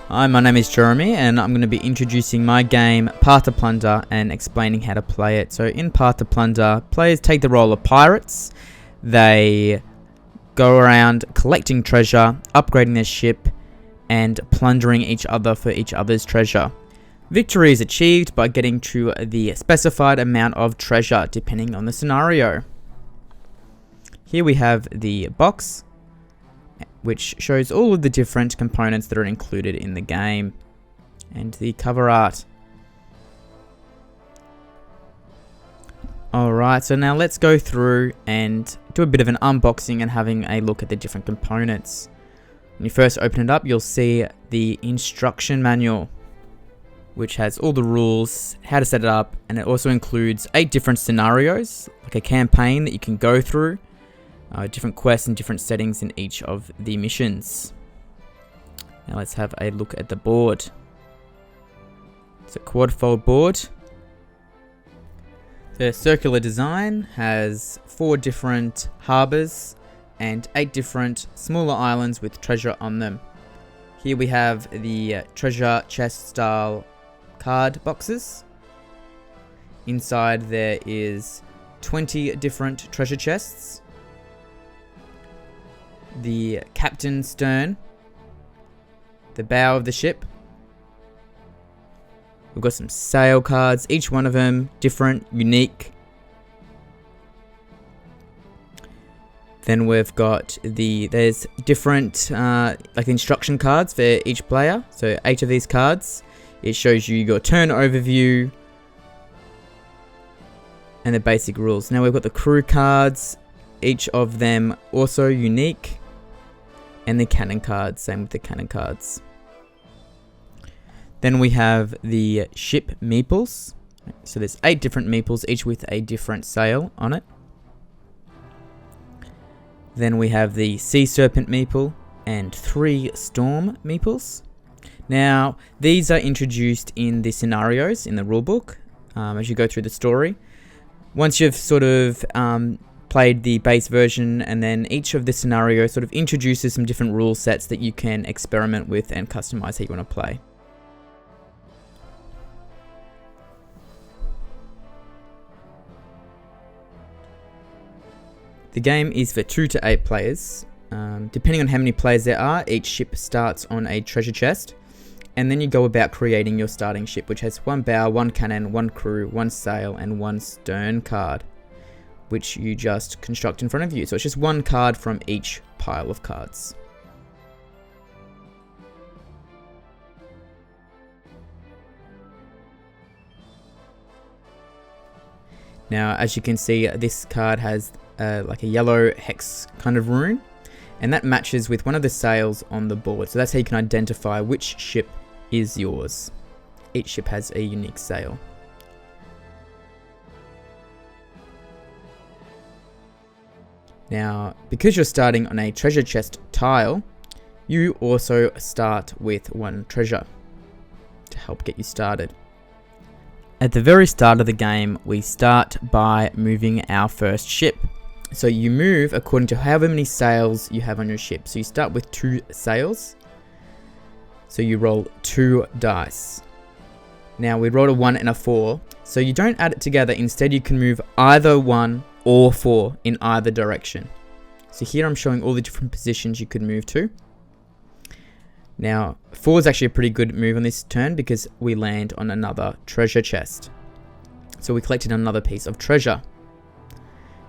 Hi, my name is Jeremy and I'm going to be introducing my game Path to Plunder and explaining how to play it. So in Path to Plunder, players take the role of pirates. They go around collecting treasure, upgrading their ship, and plundering each other for each other's treasure. Victory is achieved by getting to the specified amount of treasure depending on the scenario. Here we have the box, which shows all of the different components that are included in the game, and the cover art. Alright, so now let's go through and do a bit of an unboxing and having a look at the different components. When you first open it up, you'll see the instruction manual, which has all the rules, how to set it up, and it also includes 8 different scenarios, like a campaign that you can go through. Different quests and different settings in each of the missions. Now let's have a look at the board. It's a quad-fold board. The circular design has 4 different harbours and 8 different smaller islands with treasure on them. Here we have the treasure chest style card boxes. Inside there is 20 different treasure chests. The captain's stern, the bow of the ship. We've got some sail cards, each one of them different, unique. Then we've got there's different like instruction cards for each player. So 8 of these cards. It shows you your turn overview and the basic rules. Now we've got the crew cards, each of them also unique. And the cannon cards, same with the cannon cards. Then we have the ship meeples. So there's 8 different meeples, each with a different sail on it. Then we have the sea serpent meeple and 3 storm meeples. Now, these are introduced in the scenarios in the rulebook as you go through the story. Once you've sort of played the base version, and then each of the scenarios sort of introduces some different rule sets that you can experiment with and customize how you want to play. The game is for 2 to 8 players. Depending on how many players there are, each ship starts on a treasure chest, and then you go about creating your starting ship, which has 1 bow, 1 cannon, 1 crew, 1 sail, and 1 stern card, which you just construct in front of you. So it's just 1 card from each pile of cards. Now, as you can see, this card has like a yellow hex kind of rune, and that matches with one of the sails on the board. So that's how you can identify which ship is yours. Each ship has a unique sail. Now, because you're starting on a treasure chest tile, you also start with 1 treasure to help get you started. At the very start of the game, we start by moving our first ship. So you move according to however many sails you have on your ship. So you start with 2 sails. So you roll 2 dice. Now we rolled a 1 and a 4. So you don't add it together. Instead, you can move either 1 or 4 in either direction. So here I'm showing all the different positions you could move to. Now 4 is actually a pretty good move on this turn because we land on another treasure chest. So we collected another piece of treasure.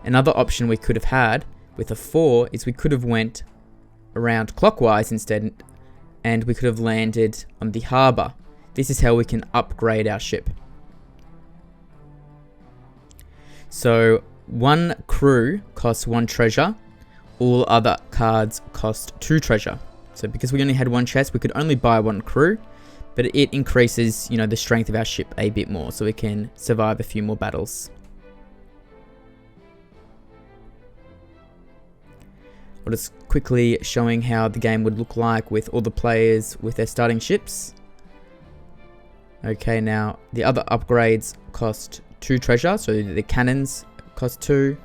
Another option we could have had with a 4 is we could have went around clockwise instead, and we could have landed on the harbour. This is how we can upgrade our ship. So 1 crew costs 1 treasure. All other cards cost 2 treasure. So because we only had 1 chest, we could only buy 1 crew, but it increases, the strength of our ship a bit more, so we can survive a few more battles. I'm just quickly showing how the game would look like with all the players with their starting ships. Okay, now the other upgrades cost 2 treasure, so the cannons cost 2.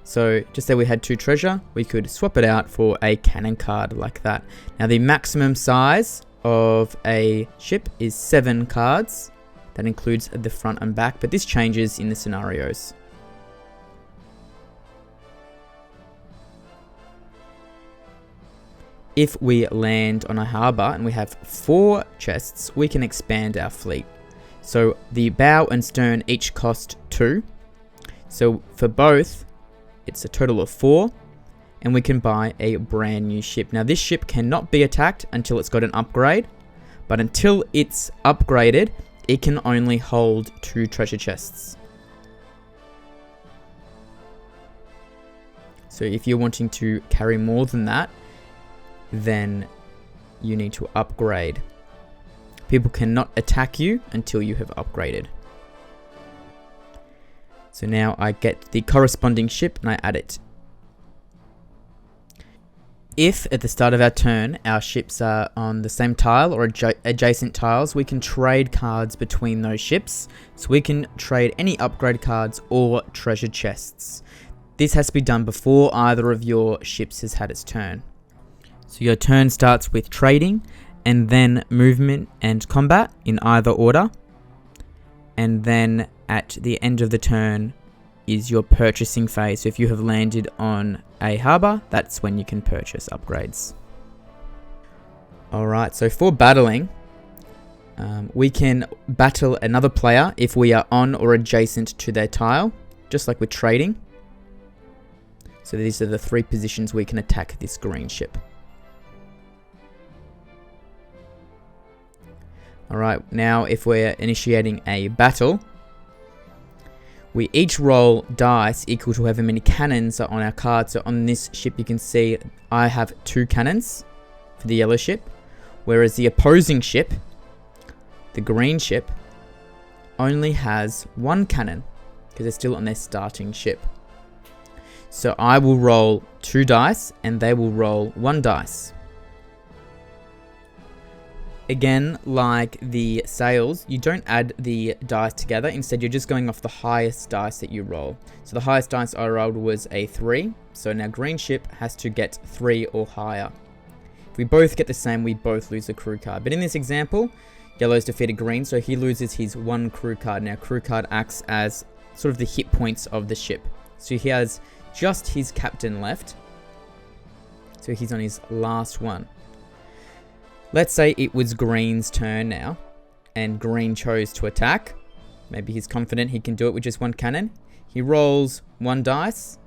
So just say we had 2 treasure, we could swap it out for a cannon card like that. Now the maximum size of a ship is 7 cards. That includes the front and back, but this changes in the scenarios. If we land on a harbour and we have 4 chests, we can expand our fleet. So the bow and stern each cost 2. So for both, it's a total of 4. And we can buy a brand new ship. Now this ship cannot be attacked until it's got an upgrade. But until it's upgraded, it can only hold 2 treasure chests. So if you're wanting to carry more than that, then you need to upgrade. People cannot attack you until you have upgraded. So now I get the corresponding ship and I add it. If at the start of our turn our ships are on the same tile or adjacent tiles, we can trade cards between those ships. So we can trade any upgrade cards or treasure chests. This has to be done before either of your ships has had its turn. So your turn starts with trading and then movement and combat in either order. And then at the end of the turn is your purchasing phase. So if you have landed on a harbour, that's when you can purchase upgrades. Alright, so for battling, we can battle another player if we are on or adjacent to their tile, just like with trading. So these are the 3 positions we can attack this green ship. Alright, now if we're initiating a battle, we each roll dice equal to however many cannons are on our card. So on this ship you can see I have 2 cannons for the yellow ship, whereas the opposing ship, the green ship, only has 1 cannon because they're still on their starting ship. So I will roll 2 dice and they will roll 1 dice. Again, like the sails, you don't add the dice together. Instead, you're just going off the highest dice that you roll. So the highest dice I rolled was a 3. So now green ship has to get 3 or higher. If we both get the same, we both lose a crew card. But in this example, yellow's defeated green, so he loses his 1 crew card. Now crew card acts as sort of the hit points of the ship. So he has just his captain left. So he's on his last one. Let's say it was green's turn now, and green chose to attack. Maybe he's confident he can do it with just 1 cannon. He rolls 1 dice,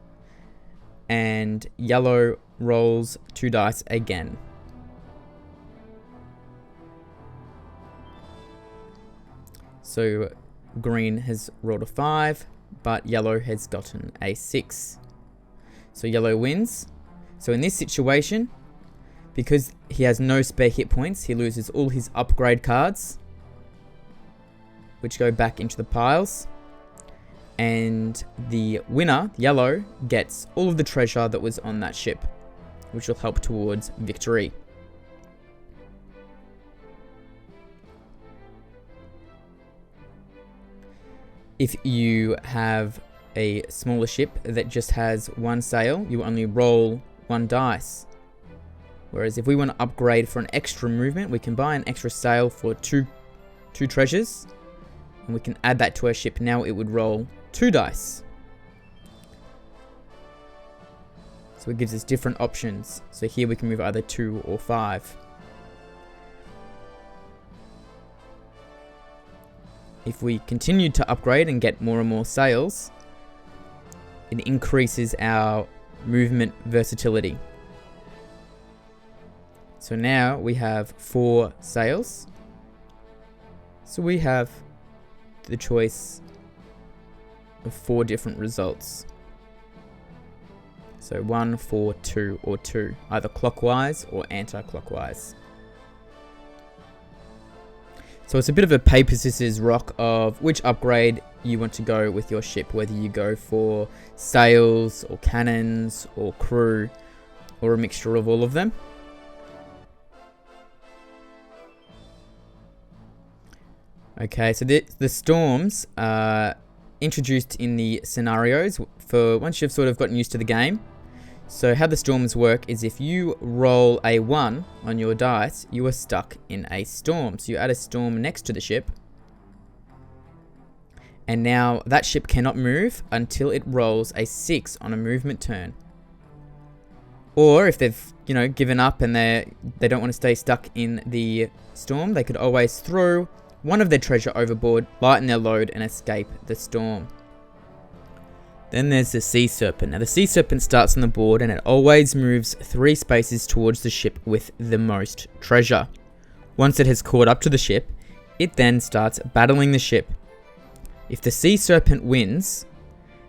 and yellow rolls 2 dice again. So green has rolled a 5, but yellow has gotten a 6. So yellow wins. So in this situation, because he has no spare hit points, he loses all his upgrade cards, which go back into the piles. And the winner, yellow, gets all of the treasure that was on that ship, which will help towards victory. If you have a smaller ship that just has 1 sail, you only roll 1 dice. Whereas if we want to upgrade for an extra movement, we can buy an extra sail for 2 treasures. And we can add that to our ship. Now it would roll 2 dice. So it gives us different options. So here we can move either 2 or 5. If we continue to upgrade and get more and more sails, it increases our movement versatility. So now we have 4 sails. So we have the choice of 4 different results. So 1, 4, 2, or 2, either clockwise or anti-clockwise. So it's a bit of a paper, scissors, rock of which upgrade you want to go with your ship, whether you go for sails or cannons or crew or a mixture of all of them. Okay, so the storms are introduced in the scenarios for once you've sort of gotten used to the game. So how the storms work is if you roll a 1 on your dice, you are stuck in a storm. So you add a storm next to the ship. And now that ship cannot move until it rolls a 6 on a movement turn. Or if they've, given up and they don't want to stay stuck in the storm, they could always throw one of their treasure overboard, lighten their load, and escape the storm. Then there's the Sea Serpent. Now the Sea Serpent starts on the board and it always moves 3 spaces towards the ship with the most treasure. Once it has caught up to the ship, it then starts battling the ship. If the Sea Serpent wins,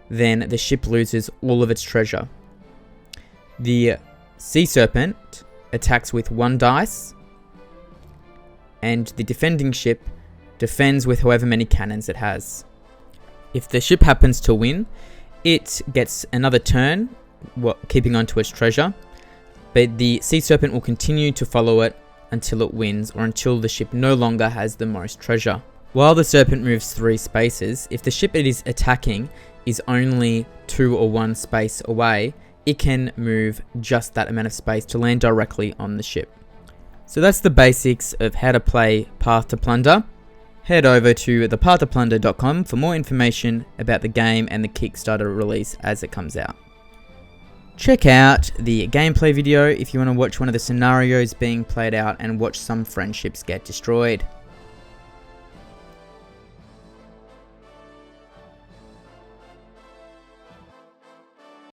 then the ship loses all of its treasure. The Sea Serpent attacks with 1 dice, and the defending ship defends with however many cannons it has. If the ship happens to win, it gets another turn, keeping on to its treasure, but the Sea Serpent will continue to follow it until it wins or until the ship no longer has the most treasure. While the Serpent moves 3 spaces, if the ship it is attacking is only 2 or 1 space away, it can move just that amount of space to land directly on the ship. So that's the basics of how to play Path to Plunder. Head over to thepathtoPlunder.com for more information about the game and the Kickstarter release as it comes out. Check out the gameplay video if you want to watch one of the scenarios being played out and watch some friendships get destroyed.